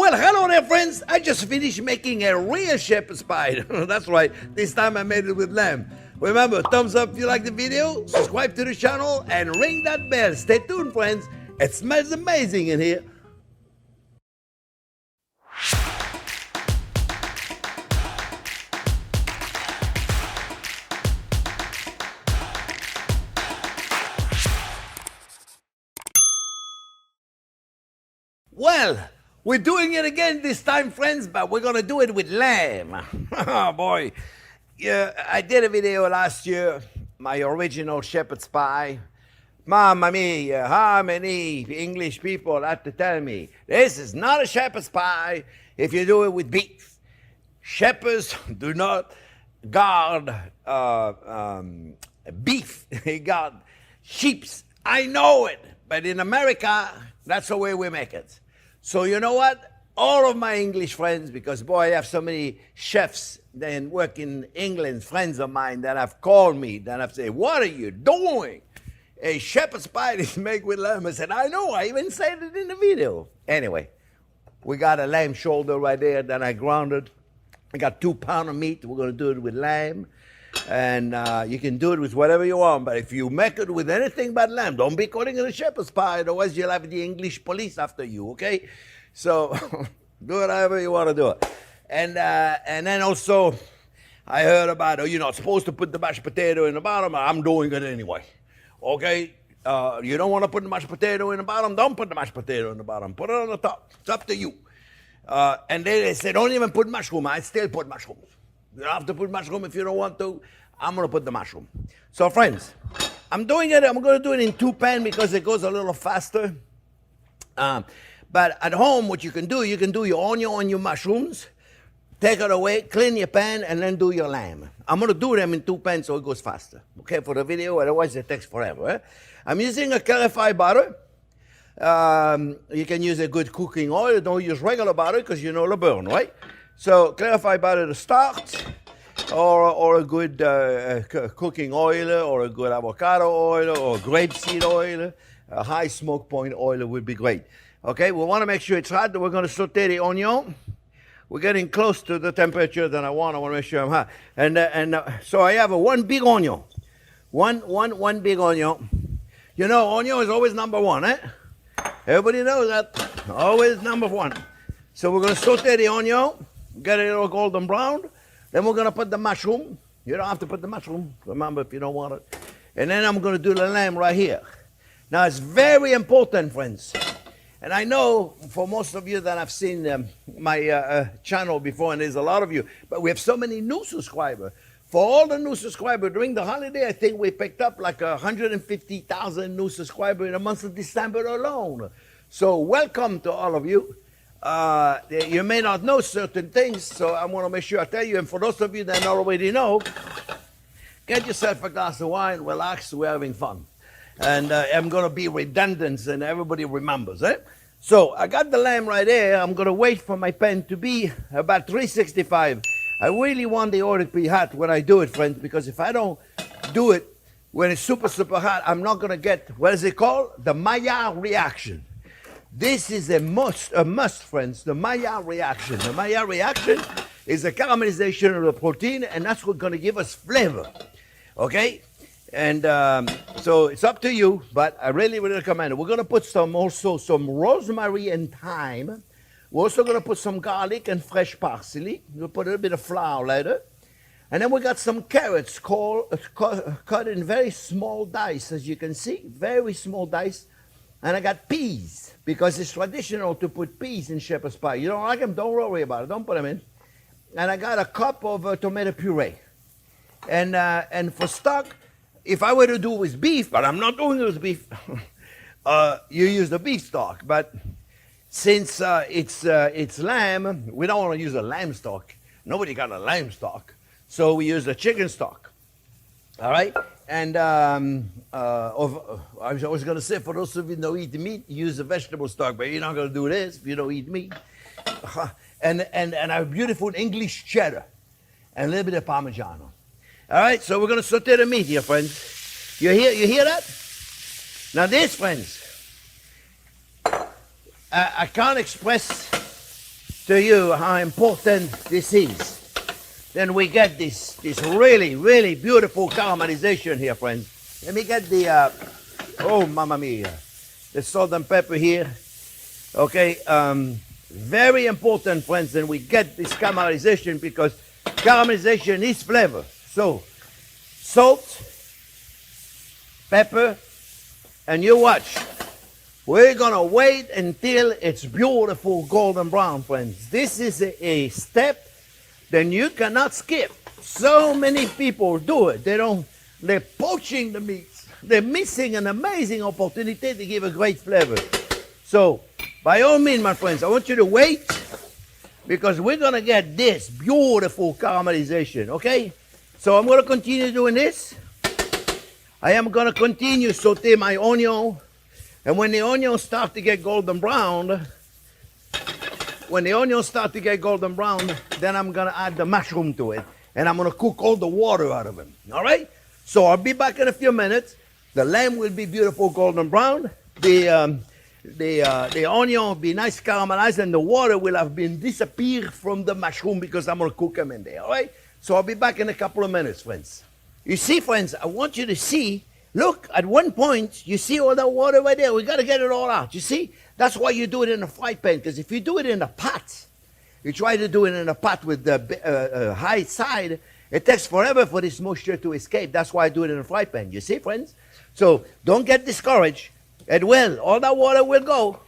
Well, hello there, friends. I just finished making a real shepherd's pie. That's right. This time I made it with lamb. Remember, thumbs up if you like the video, subscribe to the channel, and ring that bell. Stay tuned, friends. It smells amazing in here. Well, we're doing it again this time, friends, but we're going to do it with lamb. Oh, boy. Yeah, I did a video last year, my original shepherd's pie. Mamma mia, how many English people had to tell me, this is not a shepherd's pie if you do it with beef. Shepherds do not guard beef, they guard sheeps. I know it, but in America, that's the way we make it. So you know what? All of my English friends, because boy, I have so many chefs that work in England, friends of mine that have called me, that have said, what are you doing? A shepherd's pie is made with lamb. I said, I know, I even said it in the video. Anyway, we got a lamb shoulder right there that I grounded. I got 2 pounds of meat. We're going to do it with lamb. And you can do it with whatever you want, but if you make it with anything but lamb, don't be calling it a shepherd's pie, otherwise you'll have the English police after you, okay? So do it however you want to do it. And then also, I heard about, you're not supposed to put the mashed potato in the bottom. I'm doing it anyway, okay? You don't want to put the mashed potato in the bottom, don't put the mashed potato in the bottom. Put it on the top. It's up to you. And then they said, don't even put mushroom. I still put mushrooms. You don't have to put mushroom if you don't want to. I'm going to put the mushroom. So, friends, I'm doing it. I'm going to do it in 2 pans because it goes a little faster. But at home, what you can do your onion and your mushrooms, take it away, clean your pan, and then do your lamb. I'm going to do them in 2 pans so it goes faster. Okay, for the video, otherwise it takes forever. Eh? I'm using a clarified butter. You can use a good cooking oil. Don't use regular butter because you know it'll burn, right? So clarified butter to start, or a good cooking oil, or a good avocado oil, or grapeseed oil. A high smoke point oil would be great. Okay, we want to make sure it's hot. We're going to saute the onion. We're getting close to the temperature that I want. I want to make sure I'm hot. And so I have one big onion. One big onion. You know, onion is always number one, eh? Everybody knows that. Always number one. So we're going to saute the onion. Get it a little golden brown. Then we're going to put the mushroom. You don't have to put the mushroom, remember, if you don't want it. And then I'm going to do the lamb right here. Now, it's very important, friends. And I know for most of you that have seen my channel before, and there's a lot of you, but we have so many new subscribers. For all the new subscribers, during the holiday, I think we picked up like 150,000 new subscribers in the month of December alone. So welcome to all of you. You may not know certain things, so I want to make sure I tell you. And for those of you that already know, get yourself a glass of wine, relax, we're having fun. And I'm going to be redundant and everybody remembers, eh? So I got the lamb right there. I'm going to wait for my pan to be about 365. I really want the oil to be hot when I do it, friends, because if I don't do it when it's super, super hot, I'm not going to get, what is it called? The Maillard reaction. This is a must, friends, the Maillard reaction. The Maillard reaction is a caramelization of the protein, and that's what's going to give us flavor, okay? And so it's up to you, but I really, really recommend it. We're going to put also some rosemary and thyme. We're also going to put some garlic and fresh parsley. We'll put a little bit of flour later. And then we got some carrots cut in very small dice, as you can see, very small dice. And I got peas, because it's traditional to put peas in shepherd's pie. You don't like them? Don't worry about it. Don't put them in. And I got a cup of tomato puree. And for stock, if I were to do it with beef, but I'm not doing it with beef, you use the beef stock. But since it's lamb, we don't want to use a lamb stock. Nobody got a lamb stock. So we use a chicken stock. All right? And I was going to say, for those of you who don't eat meat, use a vegetable stock, but you're not going to do this if you don't eat meat. And a beautiful English cheddar and a little bit of Parmigiano. All right, so we're going to saute the meat here, friends. You hear that? Now this, friends, I can't express to you how important this is. Then we get this really, really beautiful caramelization here, friends. Let me get the, oh, mamma mia, the salt and pepper here. Okay, very important, friends, and we get this caramelization because caramelization is flavor. So, salt, pepper, and you watch. We're gonna wait until it's beautiful golden brown, friends. This is a step that you cannot skip. So many people do it. They're poaching the meats. They're missing an amazing opportunity to give a great flavor. So, by all means, my friends, I want you to wait because we're gonna get this beautiful caramelization, okay? So I'm gonna continue doing this. I am gonna continue saute my onion. And when the onions start to get golden brown, then I'm gonna add the mushroom to it. And I'm gonna cook all the water out of them, all right? So I'll be back in a few minutes. The lamb will be beautiful golden brown. The onion will be nice caramelized, and the water will have been disappeared from the mushroom because I'm gonna cook them in there, all right? So I'll be back in a couple of minutes, friends. You see, friends, I want you to see. Look, at one point, you see all that water right there? We got to get it all out. You see? That's why you do it in a fry pan, because if you do it in a pot, you try to do it in a pot with the high side, it takes forever for this moisture to escape. That's why I do it in a fry pan. You see, friends? So don't get discouraged. It will. All that water will go,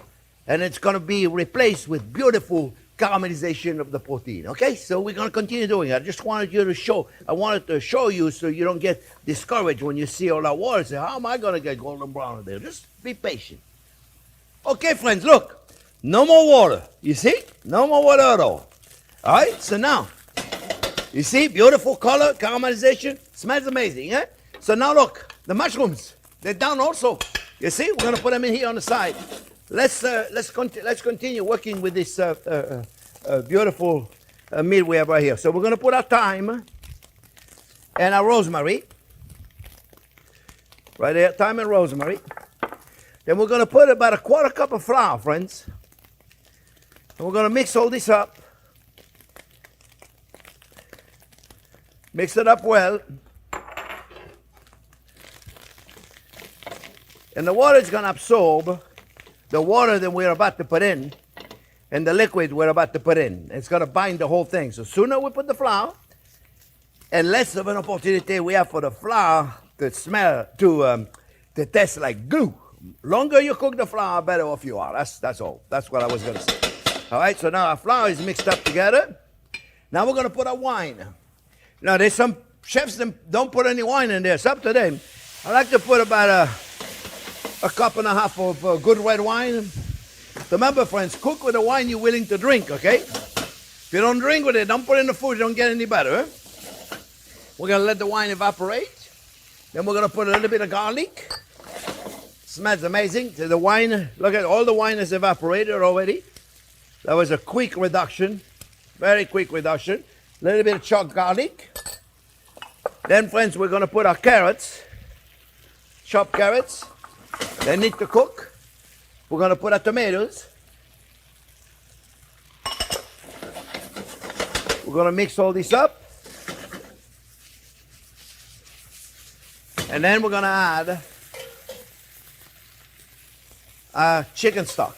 and it's going to be replaced with beautiful caramelization of the protein. Okay, so we're going to continue doing it. I just wanted you to show. I wanted to show you so you don't get discouraged when you see all that water. Say, how am I going to get golden brown in there? Just be patient. Okay, friends, look. No more water. You see? No more water at all. All right, so now, you see, beautiful color, caramelization. Smells amazing, eh? So now look, the mushrooms, they're down also. You see, we're going to put them in here on the side. Let's continue working with this beautiful meat we have right here. So we're going to put our thyme and our rosemary. Right there, thyme and rosemary. Then we're going to put about a quarter cup of flour, friends. And we're going to mix all this up. Mix it up well. And the water is going to absorb the water that we're about to put in and the liquid we're about to put in. It's going to bind the whole thing. So sooner we put the flour, and less of an opportunity we have for the flour to smell, to taste like glue. Longer you cook the flour, better off you are. That's all. That's what I was going to say. All right, so now our flour is mixed up together. Now we're going to put our wine. Now there's some chefs that don't put any wine in there. It's up to them. I like to put about a cup and a half of good red wine. Remember, friends, cook with the wine you're willing to drink, okay? If you don't drink with it, don't put it in the food, you don't get any better. We're going to let the wine evaporate. Then we're going to put a little bit of garlic. Smells amazing. So the wine, look at all the wine is evaporated already. That was a quick reduction, very quick reduction. A little bit of chopped garlic. Then, friends, we're going to put our carrots, chopped carrots. They need to cook. We're going to put our tomatoes. We're going to mix all this up. And then we're going to add our chicken stock.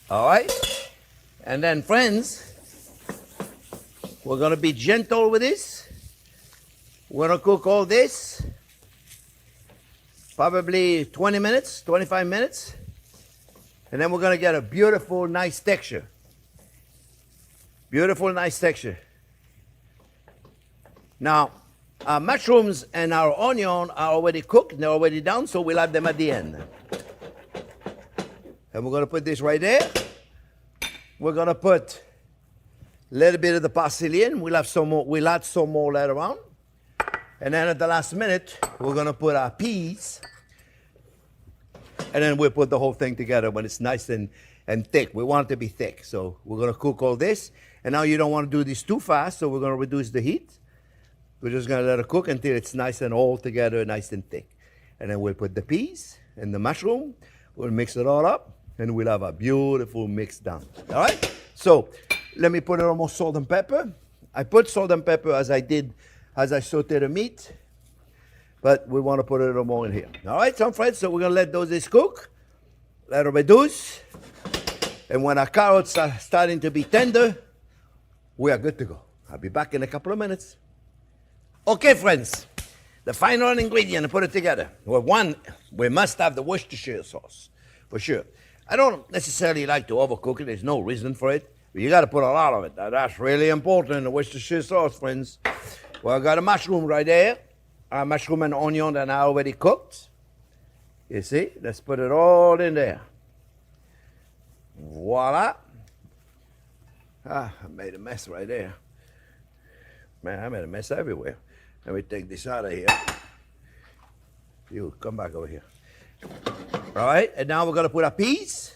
All right? And then, friends, we're going to be gentle with this. We're going to cook all this, probably 20 minutes, 25 minutes. And then we're going to get a beautiful, nice texture. Beautiful, nice texture. Now, our mushrooms and our onion are already cooked. They're already done, so we'll add them at the end. And we're going to put this right there. We're going to put a little bit of the parsley in. We'll add some more later on. And then at the last minute, we're going to put our peas. And then we'll put the whole thing together when it's nice and thick. We want it to be thick. So we're going to cook all this. And now you don't want to do this too fast, so we're going to reduce the heat. We're just going to let it cook until it's nice and all together, nice and thick. And then we'll put the peas and the mushroom. We'll mix it all up, and we'll have a beautiful mix done. All right? So let me put a little more salt and pepper. I put salt and pepper as I sauteed the meat, but we want to put a little more in here. All right, some friends, so we're going to let those cook, let it reduce, and when our carrots are starting to be tender, we are good to go. I'll be back in a couple of minutes. Okay, friends, the final ingredient to put it together. Well, one, we must have the Worcestershire sauce, for sure. I don't necessarily like to overcook it. There's no reason for it. But you got to put a lot of it. Now, that's really important, the Worcestershire sauce, friends. Well, I got a mushroom right there. A mushroom and onion that I already cooked. You see? Let's put it all in there. Voila. I made a mess right there. Man, I made a mess everywhere. Let me take this out of here. You, come back over here. All right, and now we're going to put our peas.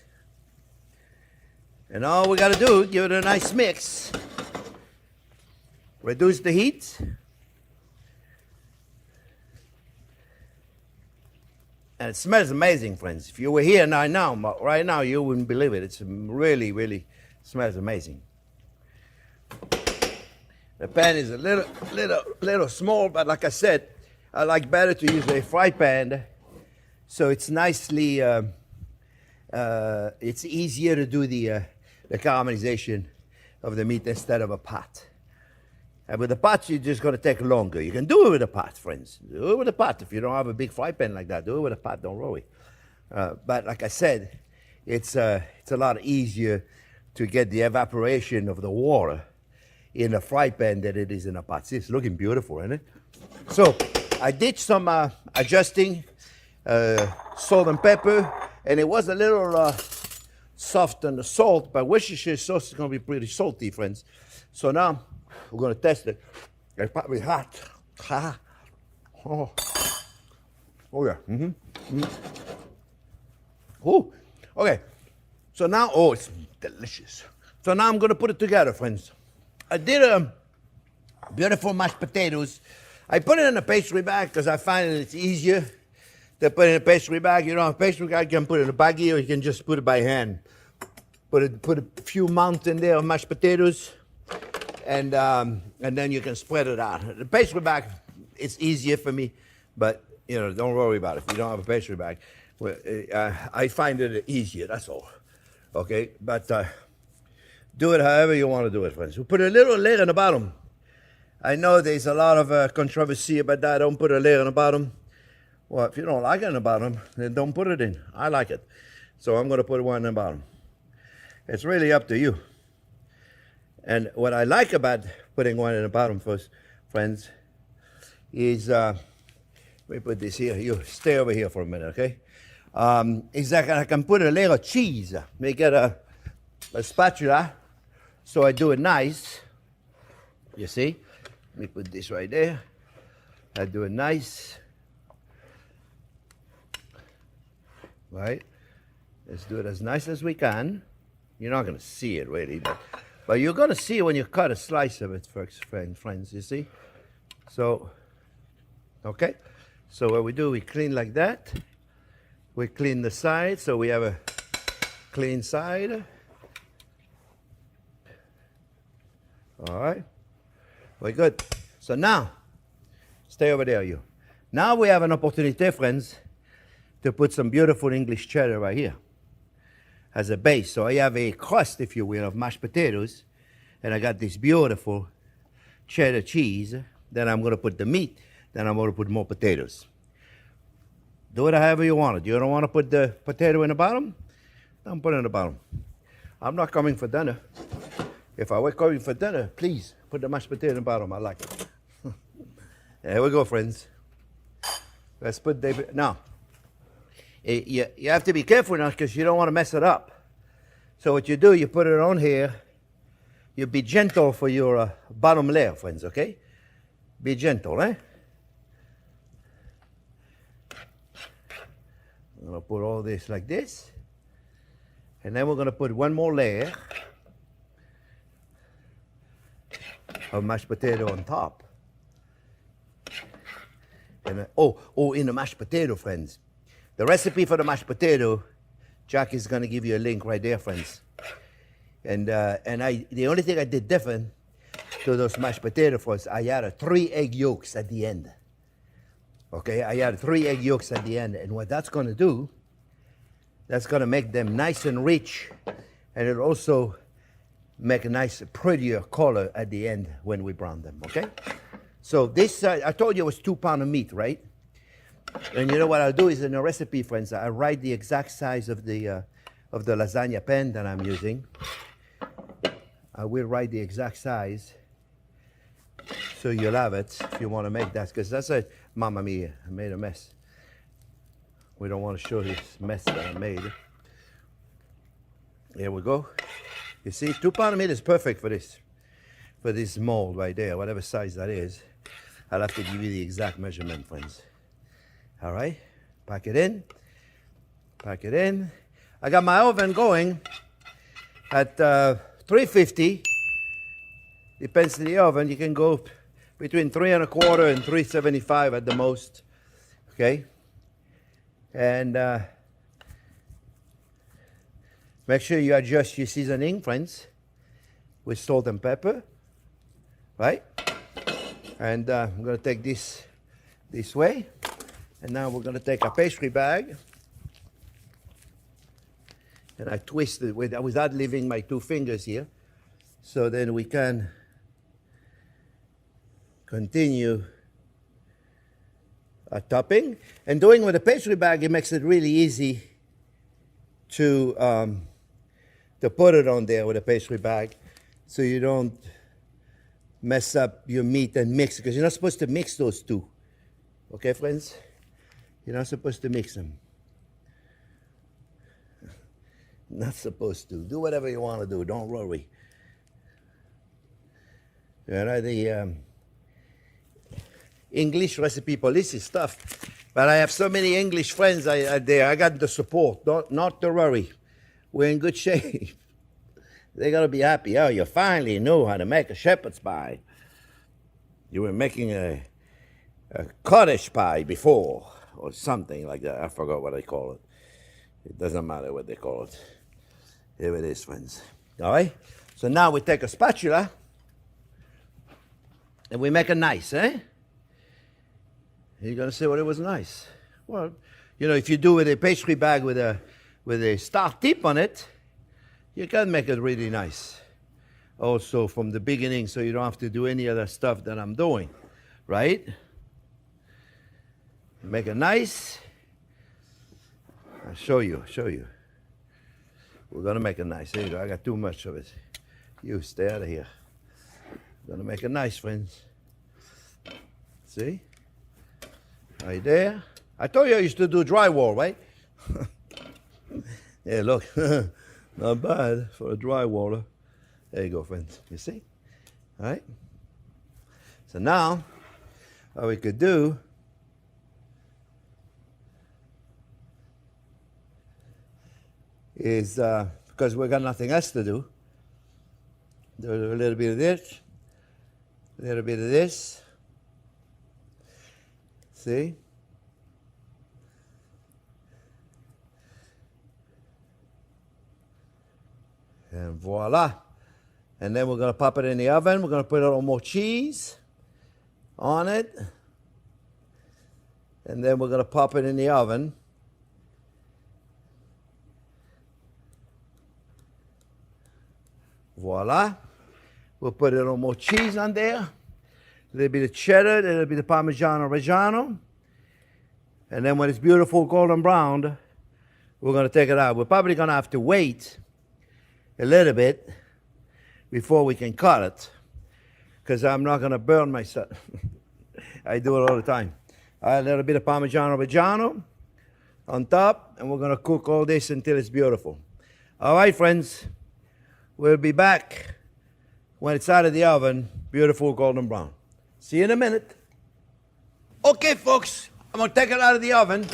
And all we got to do, give it a nice mix. Reduce the heat. And it smells amazing, friends. If you were here right now, you wouldn't believe it. It's really, really smells amazing. The pan is a little small, but like I said, I like better to use a fry pan, so it's nicely, it's easier to do the caramelization of the meat instead of a pot. And with a pot, you're just going to take longer. You can do it with a pot, friends. Do it with a pot. If you don't have a big fry pan like that, do it with a pot. Don't worry. But like I said, it's a lot easier to get the evaporation of the water in a fry pan than it is in a pot. See, it's looking beautiful, isn't it? So I did some adjusting, salt and pepper, and it was a little soft on the salt, but Worcestershire sauce is going to be pretty salty, friends. So now we're going to test it. It's probably hot. Oh yeah. Oh, okay. So now, oh, it's delicious. So now I'm going to put it together, friends. I did beautiful mashed potatoes. I put it in a pastry bag because I find that it's easier to put it in a pastry bag. You don't have a pastry bag, you can put it in a baggie, or you can just put it by hand. Put a few mounds in there of mashed potatoes, and then you can spread it out. The pastry bag, it's easier for me, but you know, don't worry about it if you don't have a pastry bag. Well, I find it easier, that's all. Okay, but do it however you want to do it, friends. We put a little layer in the bottom. I know there's a lot of controversy about that. Don't put a layer in the bottom. Well, if you don't like it in the bottom, then don't put it in. I like it. So I'm going to put one in the bottom. It's really up to you. And what I like about putting one in the bottom first, friends, is, let me put this here. You stay over here for a minute, okay? Is that I can put a layer of cheese. Make it a spatula, so I do it nice. You see? Let me put this right there. I do it nice. Right? Let's do it as nice as we can. You're not going to see it really, but you're going to see it when you cut a slice of it, friends, you see? So, okay. So what we do, we clean like that. We clean the side, so we have a clean side. All right. Very good. So now, stay over there, you. Now we have an opportunity, friends, to put some beautiful English cheddar right here as a base. So I have a crust, if you will, of mashed potatoes, and I got this beautiful cheddar cheese. Then I'm going to put the meat. Then I'm going to put more potatoes. Do it however you want it. You don't want to put the potato in the bottom? Don't put it in the bottom. I'm not coming for dinner. If I were coming for dinner, please put the mashed potato in the bottom. I like it. There we go, friends. Let's put David. Now, you have to be careful now because you don't want to mess it up. So what you do, you put it on here. You be gentle for your bottom layer, friends, okay? Be gentle, eh? I'm going to put all this like this. And then we're going to put one more layer of mashed potato on top. And in the mashed potato, friends. The recipe for the mashed potato Jack is going to give you a link right there, friends. And the only thing I did different to those mashed potatoes was I added 3 egg yolks at the end. Okay, I added 3 egg yolks at the end. And what that's going to do, that's going to make them nice and rich. And it'll also make a nice, prettier color at the end when we brown them, okay? So this, I told you it was 2 pounds of meat, right? And you know what I'll do is in the recipe, friends, I write the exact size of the lasagna pan that I'm using. I will write the exact size so you'll have it if you want to make that, because that's a, mamma mia, I made a mess. We don't want to show this mess that I made. Here we go. You see, 2 pounds of meat is perfect for this mold right there, whatever size that is. I'll have to give you the exact measurement, friends. All right, pack it in, pack it in. I got my oven going at 350. Depends on the oven. You can go between 3 1/4 and 375 at the most. Okay, and make sure you adjust your seasoning, friends, with salt and pepper. Right, and I'm going to take this way. And now we're going to take a pastry bag, and I twist it without leaving my 2 fingers here, so then we can continue our topping. And doing with a pastry bag, it makes it really easy to put it on there with a pastry bag, so you don't mess up your meat and mix, because you're not supposed to mix those two. Okay, friends? You're not supposed to mix them. Not supposed to. Do whatever you want to do. Don't worry. You know, the English recipe police is tough. But I have so many English friends there. I got the support. Not to worry. We're in good shape. They're going to be happy. Oh, you finally know how to make a shepherd's pie. You were making a cottage pie before, or something like that. I forgot what they call it. It doesn't matter what they call it. Here it is, friends. All right? So now we take a spatula and we make it nice, eh? You're going to say, well, it was nice. Well, you know, if you do with a pastry bag with a star tip on it, you can make it really nice. Also from the beginning, so you don't have to do any other stuff that I'm doing, right? Make it nice. I'll show you. We're going to make it nice. There you go. I got too much of it. You stay out of here. We're going to make it nice, friends. See? Right there. I told you I used to do drywall, right? Yeah, look. Not bad for a drywaller. There you go, friends. You see? All right? So now, what we could do is, because we got nothing else to do a little bit of this, a little bit of this. See? And voila. And then we're going to pop it in the oven. We're going to put a little more cheese on it. And then we're going to pop it in the oven. Voila. We'll put a little more cheese on there. A little bit of cheddar, a little bit of Parmigiano Reggiano. And then when it's beautiful golden brown, we're going to take it out. We're probably going to have to wait a little bit before we can cut it, because I'm not going to burn myself. I do it all the time. A little bit of Parmigiano Reggiano on top, and we're going to cook all this until it's beautiful. All right, friends, we'll be back when it's out of the oven, beautiful golden brown. See you in a minute. Okay, folks, I'm going to take it out of the oven.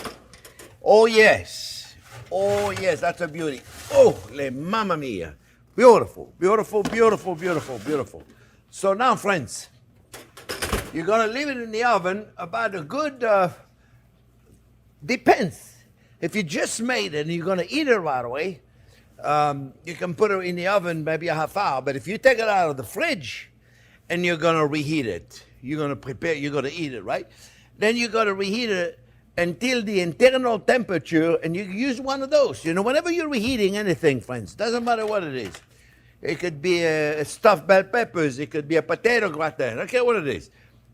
Oh, yes. Oh, yes, that's a beauty. Oh, le mamma mia. Beautiful, beautiful, beautiful, beautiful, beautiful. So now, friends, you're going to leave it in the oven about a good, depends. If you just made it and you're going to eat it right away, you can put it in the oven maybe a half hour. But if you take it out of the fridge and you're going to reheat it, you're going to prepare, you're going to eat it, right? Then you got to reheat it until the internal temperature, and you use one of those. You know, whenever you're reheating anything, friends, doesn't matter what it is. It could be a stuffed bell peppers. It could be a potato gratin. I don't care what it is.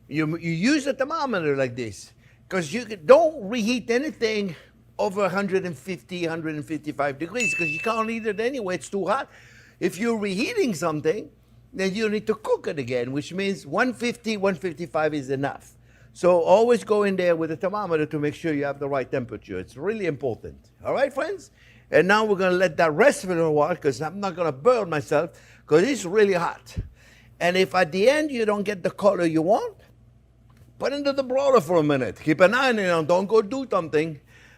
You use a thermometer like this because don't reheat anything over 150, 155 degrees because you can't eat it anyway. It's too hot. If you're reheating something, then you need to cook it again, which means 150, 155 is enough. So always go in there with a thermometer to make sure you have the right temperature. It's really important. All right, friends? And now we're going to let that rest for a while because I'm not going to burn myself because it's really hot. And if at the end you don't get the color you want, put it into the broiler for a minute. Keep an eye on it. Don't go do something.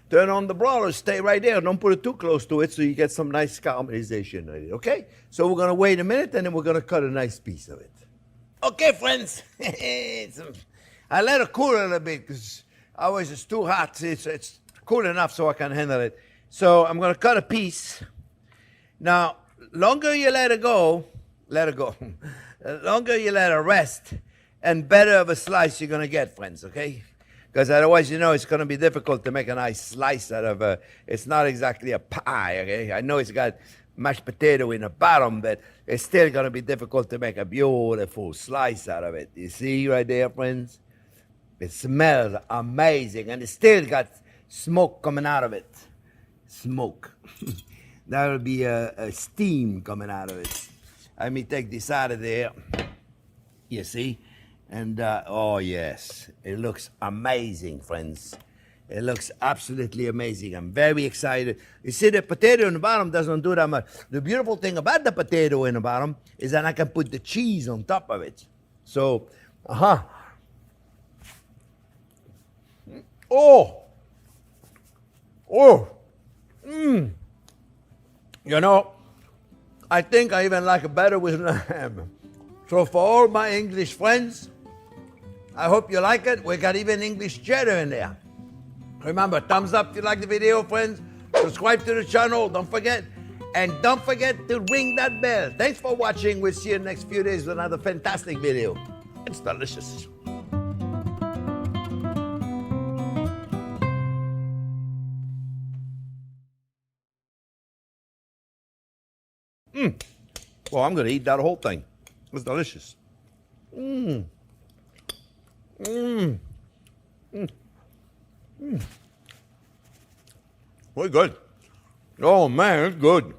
Turn on the broiler. Stay right there. Don't put it too close to it so you get some nice caramelization in it. Okay? So we're going to wait a minute and then we're going to cut a nice piece of it. Okay, friends. I let it cool a little bit because otherwise it's too hot. It's cool enough so I can handle it. So I'm going to cut a piece. Now, longer you let it go. Longer you let it rest, and better of a slice you're going to get, friends, okay? Because otherwise, you know, it's going to be difficult to make a nice slice out of it's not exactly a pie, okay? I know it's got mashed potato in the bottom, but it's still going to be difficult to make a beautiful slice out of it. You see right there, friends? It smells amazing, and it's still got smoke coming out of it. Smoke. That will be a steam coming out of it. Let me take this out of there. You see? And, oh, yes. It looks amazing, friends. It looks absolutely amazing. I'm very excited. You see, the potato in the bottom doesn't do that much. The beautiful thing about the potato in the bottom is that I can put the cheese on top of it. So, Oh! You know, I think I even like it better with lamb. So for all my English friends, I hope you like it. We got even English cheddar in there. Remember, thumbs up if you like the video, friends. Subscribe to the channel, don't forget. And don't forget to ring that bell. Thanks for watching. We'll see you in the next few days with another fantastic video. It's delicious. Well, I'm going to eat that whole thing. It's delicious. Very good. Oh, man, it's good.